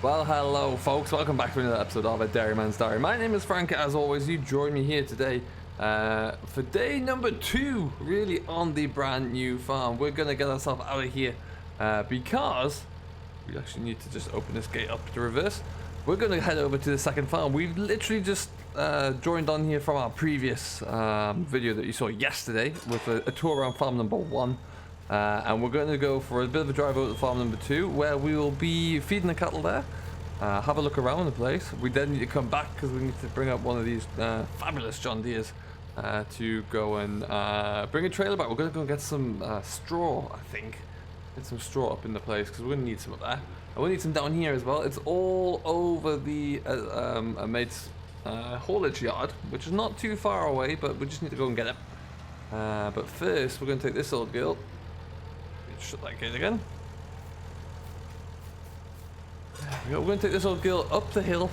Well, hello folks, welcome back to another episode of A Dairyman's Diary. My name is Frank. As always, you join me here today for day number 2, really, on the brand new farm. We're going to get ourselves out of here because we actually need to just open this gate up to reverse. We're going to head over to the second farm. We've literally just joined on here from our previous video that you saw yesterday with a tour around farm number 1. And we're going to go for a bit of a drive over to farm number 2, where we will be feeding the cattle there, have a look around the place. We then need to come back because we need to bring up one of these fabulous John Deeres to go and bring a trailer back. We're going to go and get some straw, I think. Get some straw up in the place because we're going to need some of that. And we need some down here as well. It's all over the mate's haulage yard, which is not too far away, but we just need to go and get it. But first, we're going to take this old girl. Shut that gate again. We're going to take this old girl up the hill,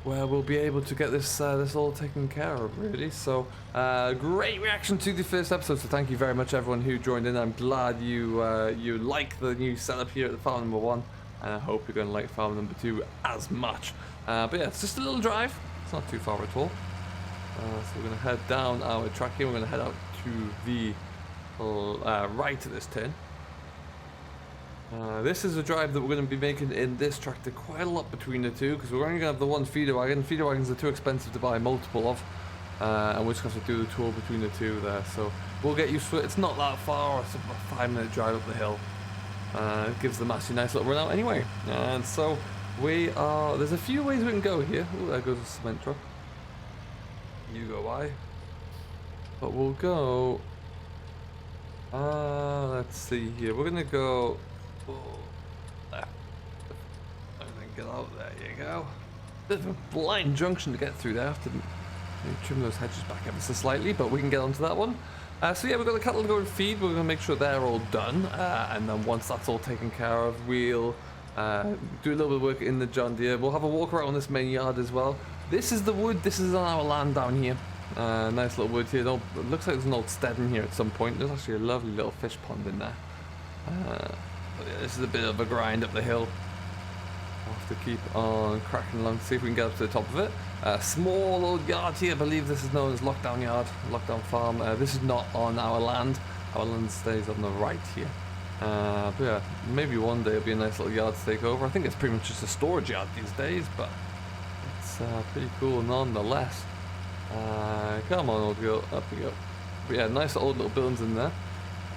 where we'll be able to get this all taken care of, really. So, great reaction to the first episode. So, thank you very much, everyone who joined in. I'm glad you you like the new setup here at the farm number 1, and I hope you're going to like farm number 2 as much. But yeah, it's just a little drive. It's not too far at all. So we're going to head down our track here. We're going to head out to the right of this turn. This is a drive that we're going to be making in this tractor quite a lot between the two, because we're only going to have the one feeder wagon. Feeder wagons are too expensive to buy multiple of, and we're just going to do the tour between the two there. So we'll get used to it. It's not that far. It's about a 5-minute drive up the hill. It gives the Massey a nice little run out anyway. And so there's a few ways we can go here. Oh, there goes a cement truck. You go by. But we'll go. Let's see here. We're gonna go left. And then get out. There you go. Bit of a blind junction to get through there. I have to trim those hedges back ever so slightly, but we can get onto that one. So yeah, we've got the cattle to go and feed. We're gonna make sure they're all done, and then once that's all taken care of, we'll do a little bit of work in the John Deere. We'll have a walk around this main yard as well. This is the wood. This is on our land down here. Nice little wood here. It looks like there's an old stead in here at some point. There's actually a lovely little fish pond in there. But yeah, this is a bit of a grind up the hill. We'll have to keep on cracking along to see if we can get up to the top of it. Small old yard here. I believe this is known as Lockdown Yard, Lockdown Farm. This is not on our land. Our land stays on the right here. But yeah, maybe one day it'll be a nice little yard to take over. I think it's pretty much just a storage yard these days, but it's pretty cool nonetheless. Come on, old girl, up we go. But yeah, nice old little buildings in there.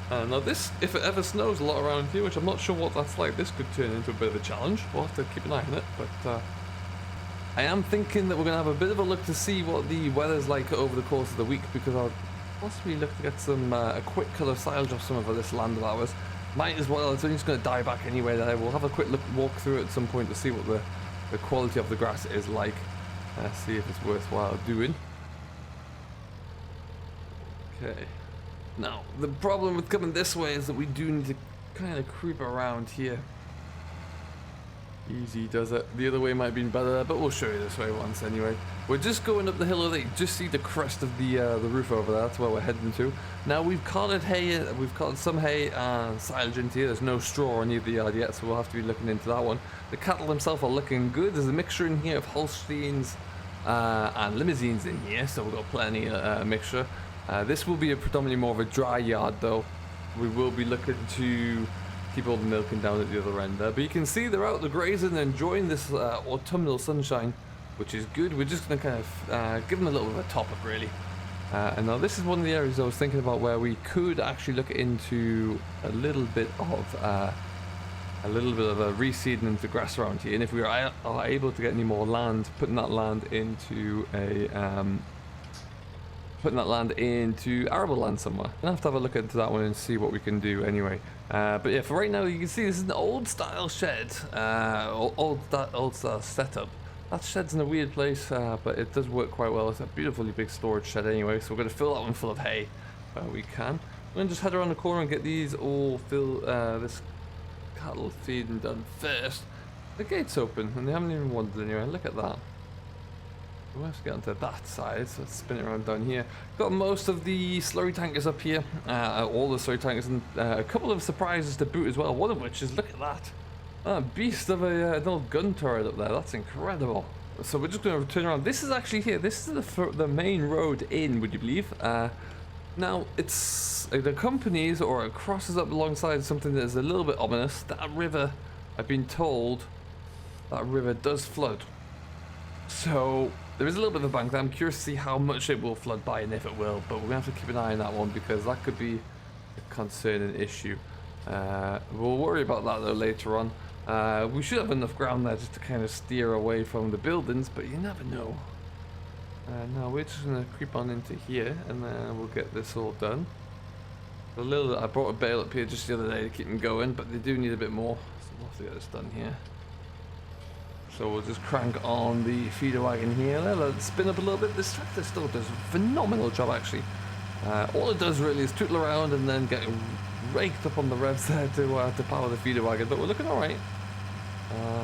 Now this, if it ever snows a lot around here, which I'm not sure what that's like, this could turn into a bit of a challenge. We'll have to keep an eye on it, but I am thinking that we're going to have a bit of a look to see what the weather's like over the course of the week, because I'll possibly look to get some a quick colour silage off some of this land of ours. Might as well, it's only just going to die back anyway there. We'll have a quick walk through it at some point to see what the quality of the grass is like, see if it's worthwhile doing. Okay, now the problem with coming this way is that we do need to kind of creep around here. Easy does it. The other way might have been better, but we'll show you this way once anyway. We're just going up the hill over there. You just see the crest of the roof over there. That's where we're heading to. Now we've carted hay. We've carted some hay and silage into here. There's no straw in either yard yet, so we'll have to be looking into that one. The cattle themselves are looking good. There's a mixture in here of Holsteins and limousines in here, so we've got plenty of mixture. This will be a predominantly more of a dry yard though. We will be looking to keep all the milking down at the other end there. But you can see they're out the grazing and enjoying this autumnal sunshine, which is good. We're just going to kind of give them a little bit of a top up really. And now this is one of the areas I was thinking about where we could actually look into a little bit of a reseeding into grass around here. And if we are able to get any more land, putting that land into arable land somewhere. I'll have to have a look into that one and see what we can do anyway. But yeah, for right now you can see this is an old style shed, old style setup. That shed's in a weird place, but it does work quite well. It's a beautifully big storage shed anyway, so we're going to fill that one full of hay where we can. We're going to just head around the corner and get these all this cattle feeding done first. The gate's open and they haven't even wandered anywhere. Look at that. We'll have to get onto that side, so let's spin it around down here. Got most of the slurry tankers up here, all the slurry tankers, and a couple of surprises to boot as well. One of which is, look at that. Ah, beast of an old gun turret up there. That's incredible. So we're just going to turn around. This is actually here. This is the main road in, would you believe? Now, it's the companies, or it crosses up alongside something that is a little bit ominous. That river, I've been told, that river does flood. So there is a little bit of a bank there. I'm curious to see how much it will flood by and if it will. But we're going to have to keep an eye on that one because that could be a concerning issue. We'll worry about that though later on. We should have enough ground there just to kind of steer away from the buildings, but you never know. No, we're just going to creep on into here and then we'll get this all done. I brought a bale up here just the other day to keep them going, but they do need a bit more, so we'll have to get this done here. So we'll just crank on the feeder wagon here, let it spin up a little bit. This tractor still does a phenomenal job actually. All it does really is tootle around and then get raked up on the revs there to power the feeder wagon, but we're looking alright.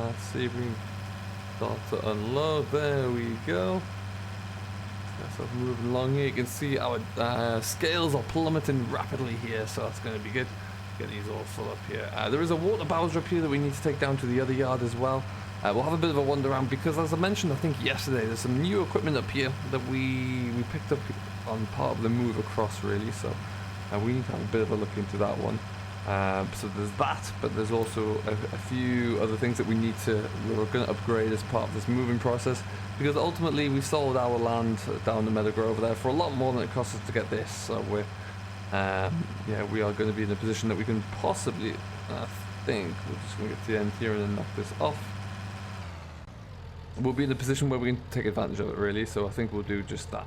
Let's see if we can start to unload. There we go. So moving along here, you can see our scales are plummeting rapidly here, so that's going to be good. Get these all full up here. There is a water bowser up here that we need to take down to the other yard as well. We'll have a bit of a wander around because, as I mentioned, I think yesterday, there's some new equipment up here that we picked up on part of the move across, really. So we need to have a bit of a look into that one. So there's that, but there's also a few other things that we're going to upgrade as part of this moving process, because ultimately we sold our land down the Meadow Grove there for a lot more than it cost us to get this. So we're yeah, we are going to be in a position that we can possibly, I think we're just going to get to the end here and then knock this off. We'll be in a position where we can take advantage of it, really, so I think we'll do just that.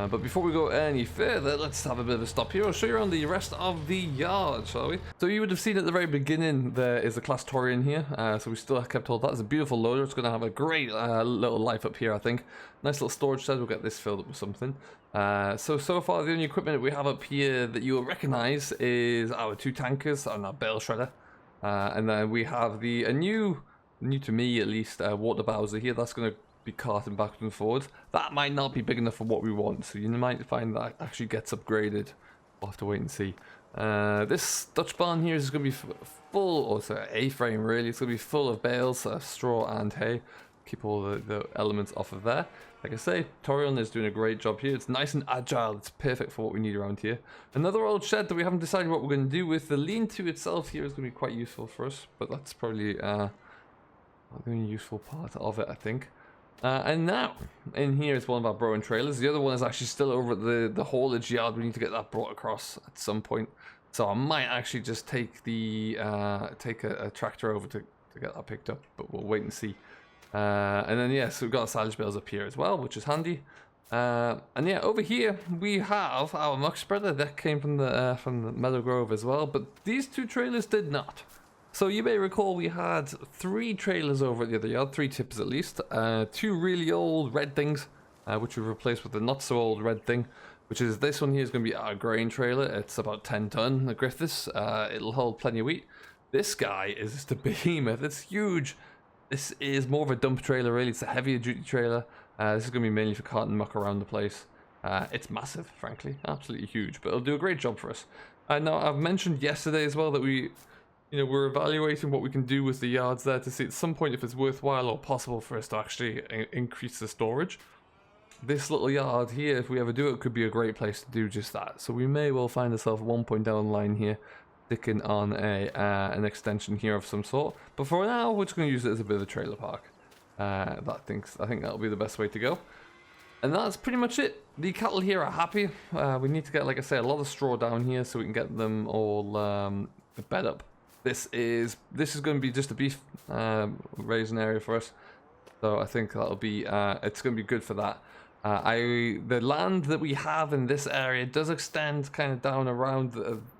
But before we go any further, let's have a bit of a stop here. I'll show you around the rest of the yard, shall we? So you would have seen at the very beginning there is a class Torian here, so we still kept hold of that. It's a beautiful loader. It's going to have a great little life up here, I think. Nice little storage shed. We'll get this filled up with something. So far the only equipment that we have up here that you will recognize is our 2 tankers and our bale shredder. And then we have a new to me at least, water bowser here. That's going to be carting backwards and forwards. That might not be big enough for what we want, so you might find that actually gets upgraded. We'll have to wait and see. This Dutch barn here is going to be full, or sorry, A-frame really. It's going to be full of bales, straw and hay. Keep all the elements off of there. Like I say, Torian is doing a great job here. It's nice and agile. It's perfect for what we need around here. Another old shed that we haven't decided what we're going to do with. The lean-to itself here is going to be quite useful for us, but that's probably the only useful part of it, I think. And now, in here is one of our Broen trailers. The other one is actually still over at the haulage yard. We need to get that brought across at some point. So I might actually just take a tractor over to get that picked up, but we'll wait and see. And then, yeah, so we've got silage bales up here as well, which is handy. And yeah, over here we have our muck spreader that came from the Meadow Grove as well, but these 2 trailers did not. So you may recall we had 3 trailers over at the other yard, 3 tippers at least. 2 really old red things, which we've replaced with the not so old red thing, which is this one here is going to be our grain trailer. It's about 10 ton, the Griffiths. It'll hold plenty of wheat. This guy is just a behemoth. It's huge. This is more of a dump trailer, really. It's a heavier duty trailer. This is going to be mainly for carting muck around the place. It's massive, frankly. Absolutely huge, but it'll do a great job for us. Now, I've mentioned yesterday as well that we're evaluating what we can do with the yards there to see at some point if it's worthwhile or possible for us to actually increase the storage. This little yard here, if we ever do it, could be a great place to do just that. So we may well find ourselves at one point down the line here, sticking on an extension here of some sort. But for now, we're just going to use it as a bit of a trailer park. I think that'll be the best way to go. And that's pretty much it. The cattle here are happy. We need to get, like I say, a lot of straw down here so we can get them all bed up. This is going to be just a beef raising area for us, so I think that'll be it's going to be good for that. The land that we have in this area does extend kind of down around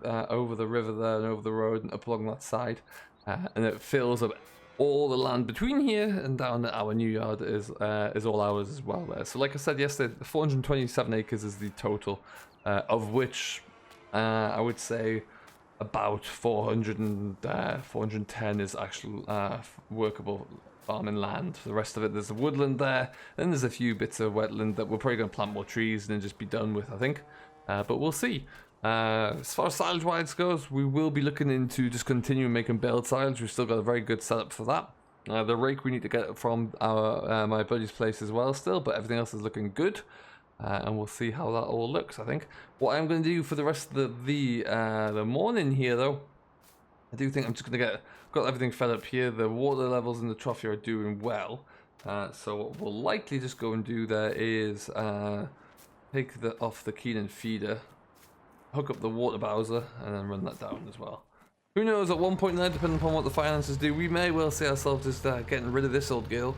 over the river there and over the road and up along that side, and it fills up all the land between here and down at our new yard is all ours as well there. So like I said yesterday, 427 acres is the total, of which I would say about 410 is actual workable farming land. The rest of it, there's a woodland there, then there's a few bits of wetland that we're probably going to plant more trees and then just be done with, I think. But we'll see. As far as silage wise goes, we will be looking into just continuing making baled silage. We've still got a very good setup for that. The rake we need to get from our my buddy's place as well still, but everything else is looking good. And we'll see how that all looks, I think. What I'm going to do for the rest of the morning here, though, I do think I'm just going to got everything fed up here. The water levels in the trough here are doing well. So what we'll likely just go and do there is take off the Keenan feeder, hook up the water bowser, and then run that down as well. Who knows, at one point there, depending upon what the finances do, we may well see ourselves just getting rid of this old gale.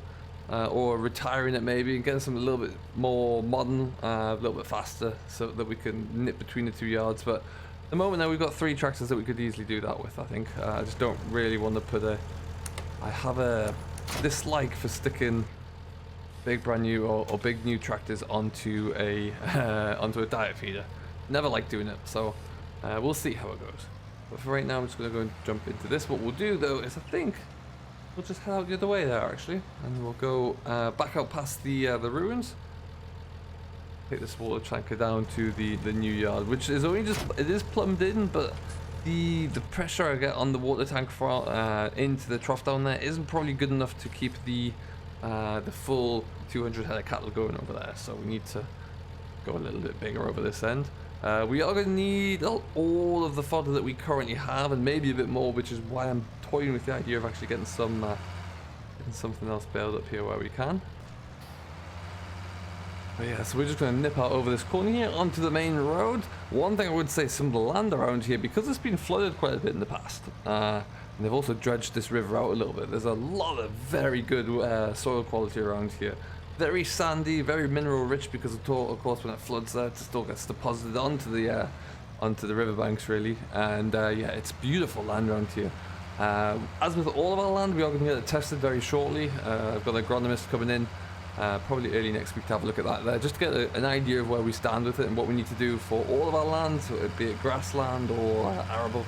Or retiring it maybe and getting something a little bit more modern, a little bit faster, so that we can nip between the 2 yards. But at the moment now we've got 3 tractors that we could easily do that with, I think. I just don't really want to put I have a dislike for sticking big brand new or big new tractors onto a onto a diet feeder. Never like doing it, so we'll see how it goes. But for right now I'm just going to go and jump into this. What we'll do though is I think we'll just head out the other way there actually, and we'll go back out past the ruins. Take this water tanker down to the new yard, which is only just, it is plumbed in, but the pressure I get on the water tank into the trough down there isn't probably good enough to keep the full 200 head of cattle going over there. So we need to go a little bit bigger over this end. We are going to need all of the fodder that we currently have, and maybe a bit more, which is why I'm toying with the idea of actually getting something else baled up here where we can. But yeah, so we're just going to nip out over this corner here onto the main road. One thing I would say, some of the land around here, because it's been flooded quite a bit in the past, and they've also dredged this river out a little bit, there's a lot of very good soil quality around here. Very sandy, very mineral rich, because of course when it floods there, it still gets deposited onto the riverbanks really. And yeah, it's beautiful land around here. As with all of our land, we are going to get it tested very shortly. I've got an agronomist coming in probably early next week to have a look at that there, just to get an idea of where we stand with it and what we need to do for all of our land, so be it grassland or arable,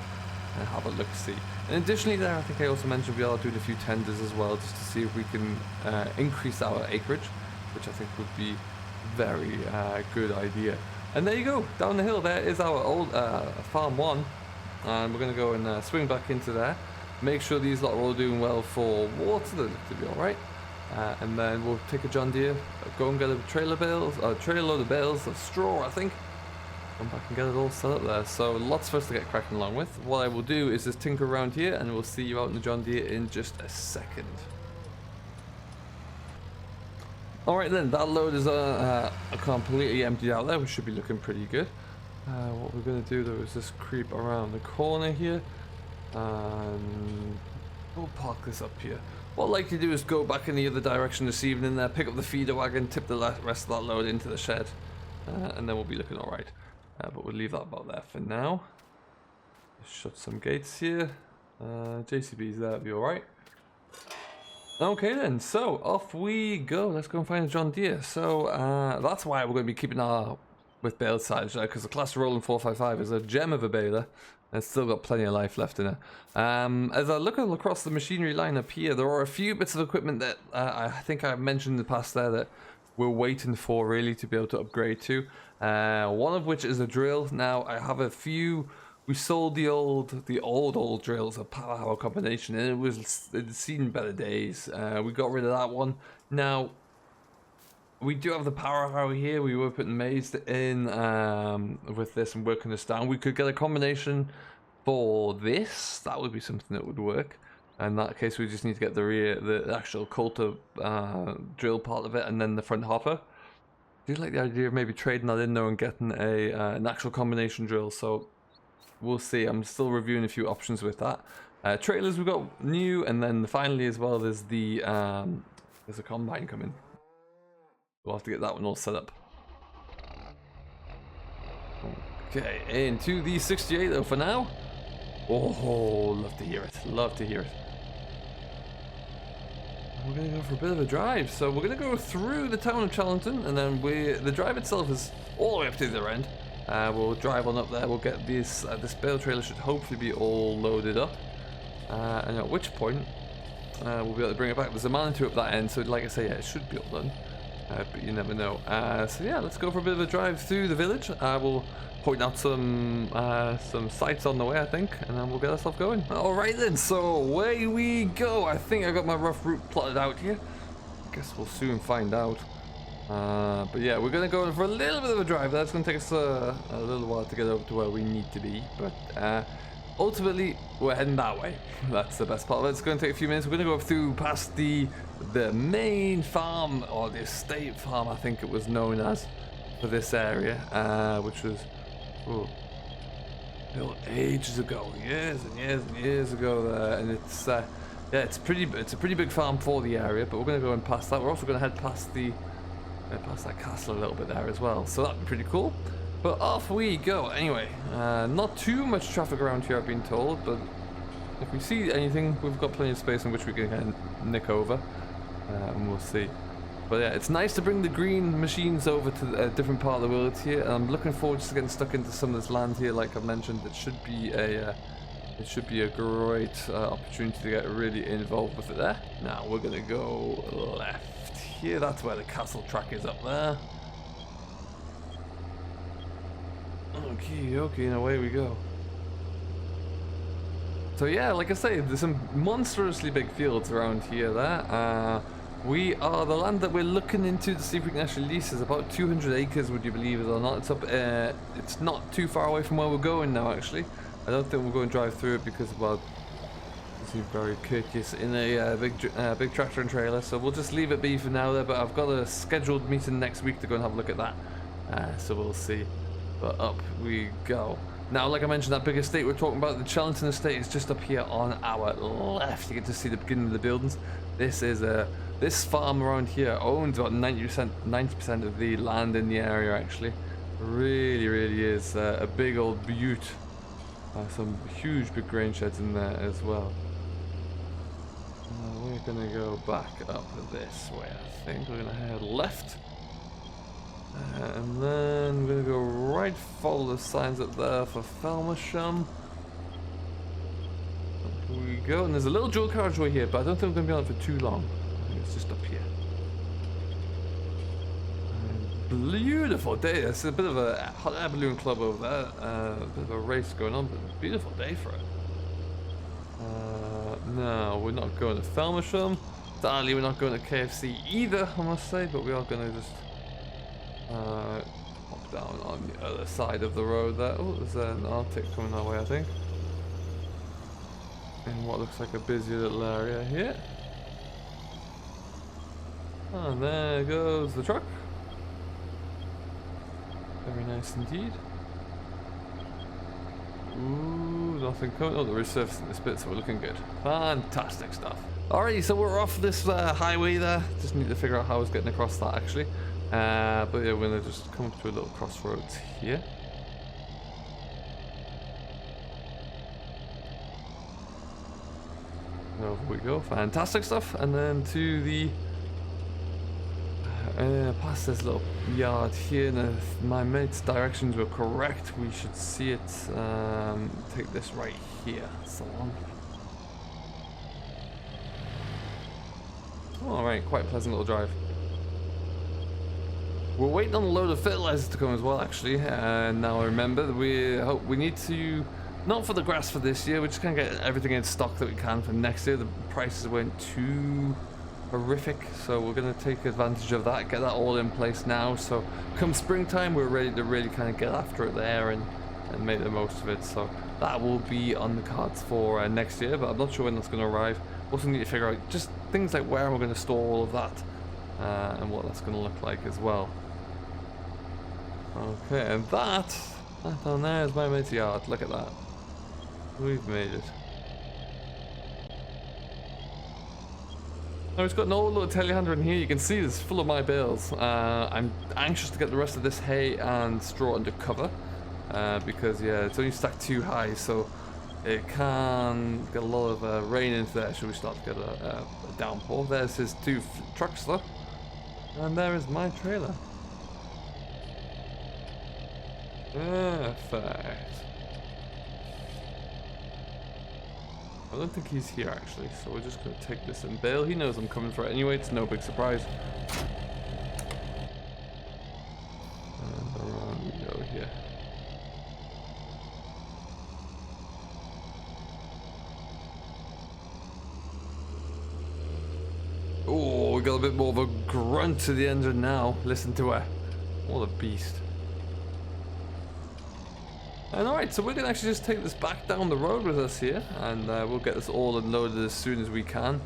and have a look see. And additionally there, I think I also mentioned we are doing a few tenders as well, just to see if we can increase our acreage, which I think would be very good idea. And there you go, down the hill there is our old farm 1, and we're going to go and swing back into there, make sure these lot are all doing well for water, they look to be alright, and then we'll take a John Deere, go and get a trailer load of bales of straw, I think, come back and get it all set up there. So lots for us to get cracking along with. What I will do is just tinker around here, and we'll see you out in the John Deere in just a second. Alright then, that load is completely emptied out there, which should be looking pretty good. What we're going to do though is just creep around the corner here, and we'll park this up here. What I'd like to do is go back in the other direction this evening there, pick up the feeder wagon, tip the rest of that load into the shed, and then we'll be looking alright. But we'll leave that about there for now. Just shut some gates here. JCB's there, it'll be alright. Okay then, so off we go. Let's go and find a John Deere. So that's why we're going to be keeping our with baled silage there, because the class Roland 455 is a gem of a baler. It's still got plenty of life left in it. As I look across the machinery line up here, there are a few bits of equipment that I think I've mentioned in the past there that we're waiting for really to be able to upgrade to. One of which is a drill. Now I have a few. We sold the old drills, a power combination, and it's seen better days. We got rid of that one. Now we do have the power harrow here. We were putting maize in with this and working this down. We could get a combination for this. That would be something that would work. In that case, we just need to get the actual coulter drill part of it, and then the front hopper. I do like the idea of maybe trading that in though and getting an actual combination drill. So we'll see. I'm still reviewing a few options with that. Trailers we've got new, and then finally as well there's a combine coming. We'll have to get that one all set up. Okay, into the 68 though for now. Oh, love to hear it. Love to hear it. We're going to go for a bit of a drive. So we're going to go through the town of Chellington, and then the drive itself is all the way up to the other end. We'll drive on up there. We'll get this bale trailer should hopefully be all loaded up. And at which point we'll be able to bring it back. There's a Manitou up that end, so like I say, yeah, it should be all done. But you never know. So yeah, let's go for a bit of a drive through the village. We'll point out some sites on the way, I think, and then we'll get ourselves going. All right then, so away we go. I think I got my rough route plotted out here. I guess we'll soon find out. But yeah, we're gonna go for a little bit of a drive. That's gonna take us a little while to get over to where we need to be, but ultimately we're heading that way. That's the best part of it. It's gonna take a few minutes. We're gonna go through past the main farm, or the estate farm, I think it was known as, for this area, which was built ages ago, years and years and years ago there, and it's yeah, it's a pretty big farm for the area. But we're gonna go and past that. We're also gonna head past that castle a little bit there as well, so that'd be pretty cool. But off we go anyway. Not too much traffic around here, I've been told, but if we see anything, we've got plenty of space in which we can kind of nick over, and we'll see. But yeah, it's nice to bring the green machines over to a different part of the world here, and I'm looking forward to getting stuck into some of this land here. Like I've mentioned, it should be a great opportunity to get really involved with it there. Now we're gonna go left here. That's where the castle track is, up there. Okay, and away we go. So yeah, like I say, there's some monstrously big fields around here there. The land that we're looking into to see if we can actually lease is about 200 acres, would you believe it or not. It's up, it's not too far away from where we're going now, actually. I don't think we'll go and drive through it because, well, seems very courteous in a big tractor and trailer, so we'll just leave it be for now there. But I've got a scheduled meeting next week to go and have a look at that, so we'll see. But up we go. Now, like I mentioned, that big estate we're talking about, the Chellington estate, is just up here on our left. You get to see the beginning of the buildings. This farm around here owns about 90% of the land in the area, actually. Really is a big old butte. Some huge big grain sheds in there as well. We're gonna go back up this way, I think. We're gonna head left. And then we're gonna go right, follow the signs up there for Felmersham. Up we go, and there's a little dual carriageway here, but I don't think we're gonna be on it for too long. I think it's just up here. Beautiful day. It's a bit of a hot air balloon club over there. A bit of a race going on, but a beautiful day for it. No, we're not going to Felmersham. Sadly, we're not going to KFC either, I must say, but we are going to just hop down on the other side of the road there. Oh, there's an Arctic coming our way, I think. In what looks like a busy little area here. And there goes the truck. Very nice indeed. Ooh, nothing coming. Oh, the resurfacing this bit, so we're looking good. Fantastic stuff. Alrighty, so we're off this highway there. Just need to figure out how I was getting across that, actually. But yeah, we're gonna just come up to a little crossroads here. Over we go. Fantastic stuff. And then to the past this little yard here, and if my mate's directions were correct, we should see it take this right here. So on. Alright, quite a pleasant little drive. We're waiting on a load of fertilizers to come as well, actually. Now I remember we need to, not for the grass for this year, we're just gonna get everything in stock that we can for next year. The prices weren't too horrific, so we're going to take advantage of that, get that all in place now, so come springtime we're ready to really kind of get after it there and make the most of it. So that will be on the cards for next year, but I'm not sure when that's going to arrive. Also need to figure out just things like where we're going to store all of that and what that's going to look like as well. Okay, and that down there is my mate's yard. Look at that, we've made it. Now it's got an old little telehandler in here. You can see it's full of my bales. I'm anxious to get the rest of this hay and straw under cover because yeah, it's only stacked too high, so it can get a lot of rain into there should we start to get a downpour. There's his two trucks though, and there is my trailer. Perfect. I don't think he's here actually, so we're just going to take this and bail. He knows I'm coming for it anyway, it's no big surprise. And around we go here. we got a bit more of a grunt to the engine now. Listen to her. What a beast. And alright, so we're going to actually just take this back down the road with us here. And we'll get this all unloaded as soon as we can.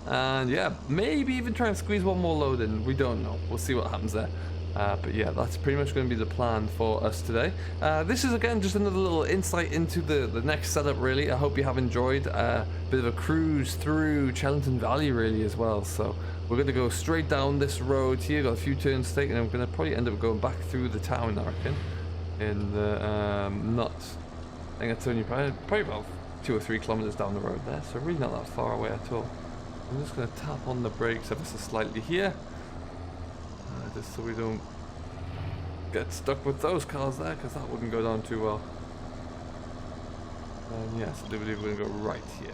And yeah, maybe even try and squeeze one more load in. We don't know. We'll see what happens there. But yeah, that's pretty much going to be the plan for us today. This is again just another little insight into the next setup really. I hope you have enjoyed a bit of a cruise through Chellington Valley really as well. So we're going to go straight down this road here, got a few turns to take, and I'm going to probably end up going back through the town, I reckon. In the nuts. I think it's only probably about 2 or 3 kilometers down the road there, so really not that far away at all. I'm just going to tap on the brakes ever so slightly here. Just so we don't get stuck with those cars there, because that wouldn't go down too well. And yes, I do believe we're going to go right here.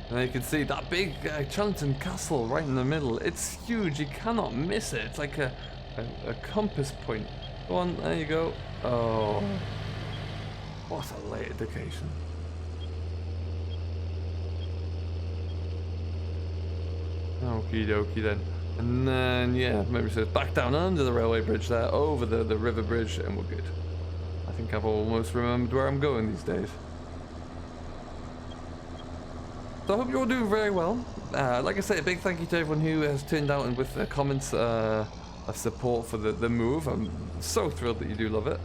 And you can see that big Chellington Castle right in the middle. It's huge, you cannot miss it. It's like a compass point. Go on, there you go. Oh, what a late indication. Okie dokie then. And then, yeah, maybe so back down under the railway bridge there, over the river bridge, and we're good. I think I've almost remembered where I'm going these days. So I hope you're all doing very well. Like I say, a big thank you to everyone who has turned out and with their comments of support for the move. I'm so thrilled that you do love it.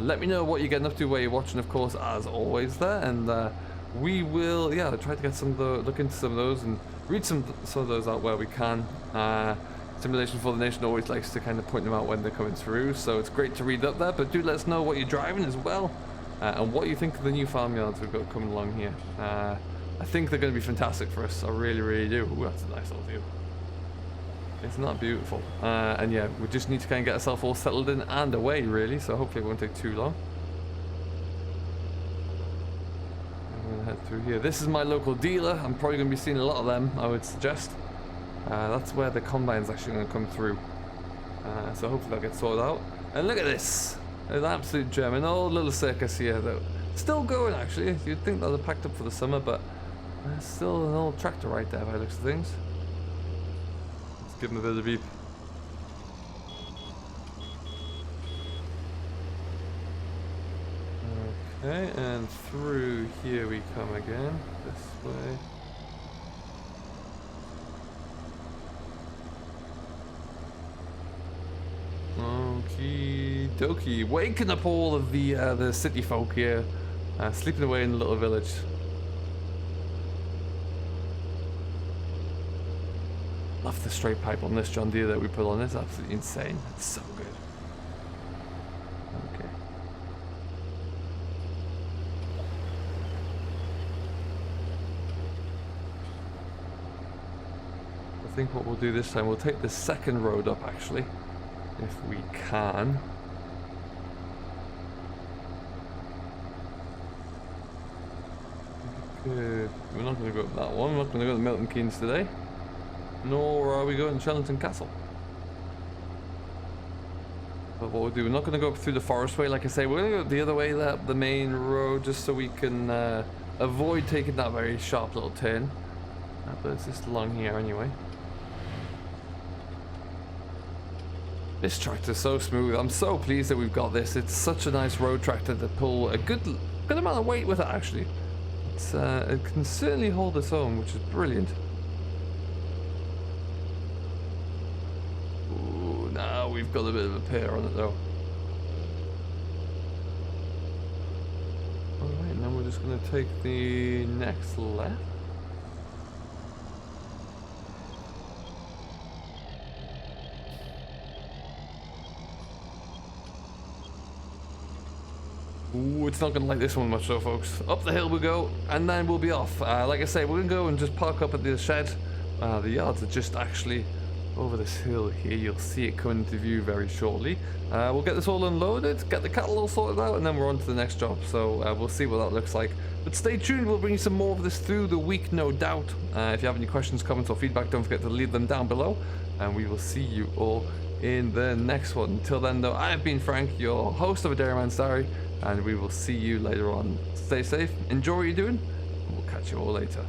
Let me know what you're getting up to, where you're watching, of course, as always there. And we will, yeah, try to get some of the, look into some of those and read some of those out where we can. Simulation for the Nation always likes to kind of point them out when they're coming through, so it's great to read up there. But do let us know what you're driving as well, and what you think of the new farmyards we've got coming along here. I think they're going to be fantastic for us. I really, really do. Ooh, that's a nice little view. Isn't that beautiful? And yeah, we just need to kind of get ourselves all settled in and away, really. So hopefully it won't take too long. I'm going to head through here. This is my local dealer. I'm probably going to be seeing a lot of them, I would suggest. That's where the combine's actually going to come through. So hopefully that'll get sorted out. And look at this. An absolute gem. An old little circus here, though. Still going, actually. You'd think that they're packed up for the summer, but there's still an old tractor right there by the looks of things. Let's give him a bit of a beep. Okay, and through here we come again. This way. Okie dokie. Waking up all of the city folk here. Sleeping away in the little village. Love the straight pipe on this John Deere that we put on. It's absolutely insane. It's so good. Okay. I think what we'll do this time, we'll take the second road up actually, if we can. Good. We're not going to go up that one. We're not going to go to Milton Keynes today. Nor are we going to Chellington Castle. But what we'll do, we're not going to go up through the forest way. Like I say, we're going to go the other way, the main road, just so we can avoid taking that very sharp little turn. But it's just along here anyway. This tractor's so smooth. I'm so pleased that we've got this. It's such a nice road tractor to pull a good amount of weight with it actually. It can certainly hold its own, which is brilliant. Ooh, now we've got a bit of a pair on it though. Alright, and then we're just going to take the next left. Ooh, it's not going to like this one much though, folks. Up the hill we go, and then we'll be off. Like I say, we're going to go and just park up at the shed. The yards are just actually over this hill here. You'll see it come into view very shortly. We'll get this all unloaded, get the cattle all sorted out, and then we're on to the next job. So we'll see what that looks like. But stay tuned, we'll bring you some more of this through the week, no doubt. If you have any questions, comments, or feedback, don't forget to leave them down below. And we will see you all in the next one. Until then, though, I've been Frank, your host of A Dairyman's Diary, and we will see you later on. Stay safe, enjoy what you're doing, and we'll catch you all later.